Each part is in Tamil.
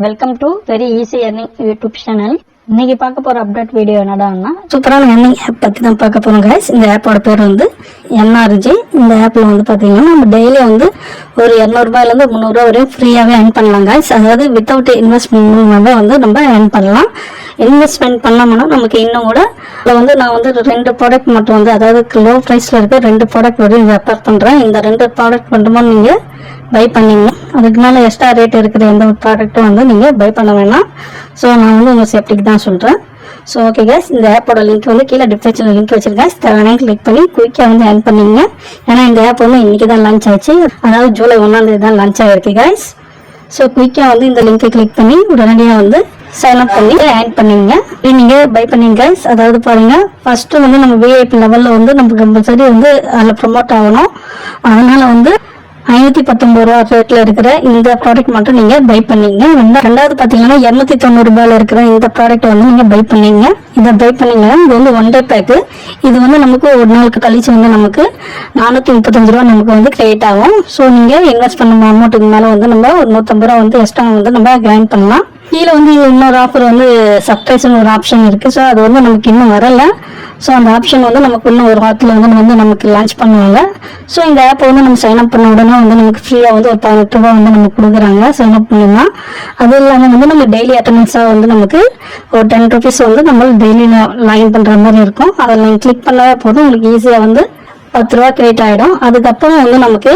Welcome to very easy earning YouTube channel. இன்னைக்கு பார்க்க போற அப்டேட் வீடியோ என்னடான்னா சூப்பரான earning ஆப் பத்தி தான் பார்க்க போறோம் guys. இந்த ஆப்போட பேர் வந்து NRG. இந்த ஆப்ல வந்து பாத்தீங்கன்னா நம்ம டெய்லி வந்து ஒரு 200 ரூபாயில இருந்து 300 ரூபாய் வரையும் ஃப்ரீயாவே earn பண்ணலாம் guys. அதாவது வித்தவுட் இன்வெஸ்ட்மெண்ட் வந்து நம்ம earn பண்ணலாம். இன்வெஸ்ட்மெண்ட் பண்ணோம்னா நமக்கு இன்னும் கூட வந்து நான் வந்து 2 ப்ராடக்ட் மட்டும் வந்து அதாவது லோ பிரைஸ்ல இருக்க 2 ப்ராடக்ட் வரையும் ரெஃபர் பண்றேன். இந்த 2 ப்ராடக்ட் மட்டும் நீங்க பை பண்ணீங்க. அதுக்கு மேல எக்ஸ்ட்ரா ரேட் இருக்கிற எந்த ஒரு ப்ராடக்ட்டும் வந்து நீங்க பை பண்ண வேணாம். ஸோ நான் வந்து உங்க சேஃப்டிக்கு தான் சொல்றேன். ஸோ ஓகே கேஸ், இந்த ஆப்போட லிங்க் வந்து கீழே டிஸ்கிரிப்ஷன்ல லிங்க் வச்சிருக்கேன். தேவையான கிளிக் பண்ணி குயிக்கா வந்து ஏர்ன் பண்ணீங்க. ஏன்னா இந்த ஆப் வந்து இன்னைக்கு தான் லான்ச் ஆச்சு, அதாவது ஜூலை 1ஆம் தேதி தான் லான்ச் ஆயிருக்கு கைஸ். ஸோ குயிக்கா வந்து இந்த லிங்கை கிளிக் பண்ணி உடனடியாக வந்து சைன் அப் பண்ணி ஏர்ன் பண்ணீங்க. நீங்க பை பண்ணீங்க கைஸ். அதாவது பாருங்க, ஃபர்ஸ்ட் வந்து நம்ம விஐபி லெவல்ல வந்து நமக்கு கம்பல்சரி வந்து அதில் ப்ரொமோட் ஆகணும். அதனால வந்து 519 ரூபா ரேட்ல இருக்கிற இந்த ப்ராடக்ட் மட்டும் நீங்க பை பண்ணீங்க. ரெண்டாவது பாத்தீங்கன்னா 290 ரூபாயில இருக்கிற இந்த ப்ராடக்ட் வந்து நீங்க பை பண்ணீங்க. இதை பை பண்ணீங்கன்னா இது வந்து 1 டே பேக்கு. இது வந்து நமக்கு ஒரு நாளுக்கு கழிச்சு வந்து நமக்கு 435 ரூபா நமக்கு வந்து கிரெடிட் ஆகும். ஸோ நீங்க இன்வெஸ்ட் பண்ண அமௌண்ட்டுக்கு மேல வந்து நம்ம ஒரு 150 ரூபா வந்து எக்ஸ்ட்ரா வந்து நம்ம கிரைண்ட் பண்ணலாம். கீழே வந்து இன்னொரு ஆஃபர் வந்து சர்ப்ரைஸ்னு ஒரு ஆப்ஷன் இருக்கு. ஸோ அது வந்து நமக்கு இன்னும் வரல. ஸோ அந்த ஆப்ஷன் வந்து நமக்கு இன்னும் ஒரு வாரத்தில் வந்து நமக்கு லான்ச் பண்ணுவாங்க. ஸோ இந்த ஆப்பை வந்து நம்ம சைன் அப் பண்ண உடனே வந்து நமக்கு ஃப்ரீயாக வந்து ஒரு 18 ரூபா வந்து நமக்கு கொடுக்குறாங்க சைன் அப் பண்ணலாம். அது இல்லாமல் வந்து நம்ம டெய்லி அட்டண்டன்ஸாக வந்து நமக்கு ஒரு 10 ருபீஸ் வந்து நம்ம டெய்லி லாகின் பண்ணுற மாதிரி இருக்கும். அதை நீங்கள் கிளிக் பண்ணவே போதும், உங்களுக்கு ஈஸியாக வந்து 10 ரூபா கிரெடிட் ஆகிடும். அதுக்கப்புறம் வந்து நமக்கு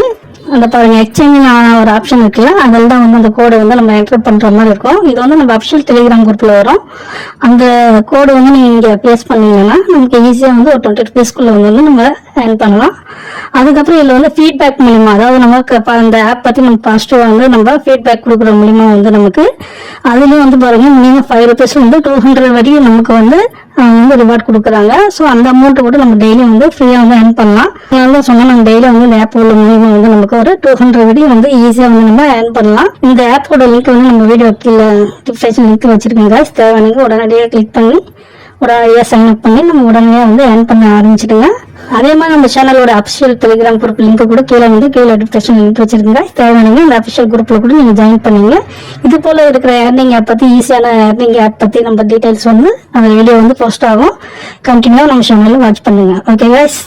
அந்த பாருங்க எக்ஸ்சேஞ்சிங் ஒரு ஆப்ஷன் இருக்குல்ல, அதில் தான் வந்து அந்த கோடை வந்து நம்ம என்டர் பண்ற மாதிரி இருக்கும். இது வந்து நம்ம அஃபிஷியல் டெலிகிராம் குரூப்ல வரும். அந்த கோடு வந்து நீங்க பேஸ் பண்ணீங்கன்னா நமக்கு ஈஸியா வந்து ஒரு 20 ருபீஸ்க்குள்ள வந்து நம்ம ஏர்ன் பண்ணலாம். அதுக்கப்புறம் இதுல வந்து ஃபீட்பேக் மூலியமா, அதாவது நமக்கு அந்த ஆப் பத்தி நம்ம பாசிட்டிவா வந்து நம்ம ஃபீட்பேக் கொடுக்குற மூலியமா வந்து நமக்கு அதுலயும் வந்து பாருங்க மினிமம் 5 ருபீஸ் வந்து 200 வரையும் நமக்கு வந்து ரிவார்ட் கொடுக்குறாங்க. ஸோ அந்த அமௌண்ட் கூட நம்ம டெய்லி வந்து ஃப்ரீயா வந்து ஏர்ன் பண்ணலாம். அதனால சொன்னா நம்ம டெய்லி வந்து இந்த ஆப் உள்ள மூலியமா வந்து நமக்கு ஒரு 200 வரையும் வந்து ஈஸியா வந்து நம்ம ஏர்ன் பண்ணலாம். இந்த ஆப்போட லிங்க் வந்து நம்ம வீடியோ கீழே டிஸ்கிரிப்ஷன் லிங்க் வச்சிருக்கோங்க. தேவையான உடனடியாக கிளிக் பண்ணி உடனடியாக சைன் அப் பண்ணி நம்ம உடனடியாக வந்து ஏர்ன் பண்ண ஆரம்பிச்சிடுங்க. அதே மாதிரி நம்ம சேனலோட அபிஷியல் டெலிகிராம் குரூப் லிங்க் கூட கீழே டிஸ்கிரிப்ஷன் லிங்க் வச்சிருக்கீங்க. தேவையான இந்த அபிஷியல் குரூப்ல கூட நீங்க ஜாயின் பண்ணீங்க. இது போல இருக்கிற ஏர்னிங் ஆப் பத்தி, ஈஸியான ஏர்னிங் ஆப் பத்தி நம்ம டீடைல்ஸ் வந்து அந்த வீடியோ வந்து போஸ்ட் ஆகும். கண்டினியூவா நம்ம சேனல்ல வாட்ச் பண்ணுங்க. Okay guys.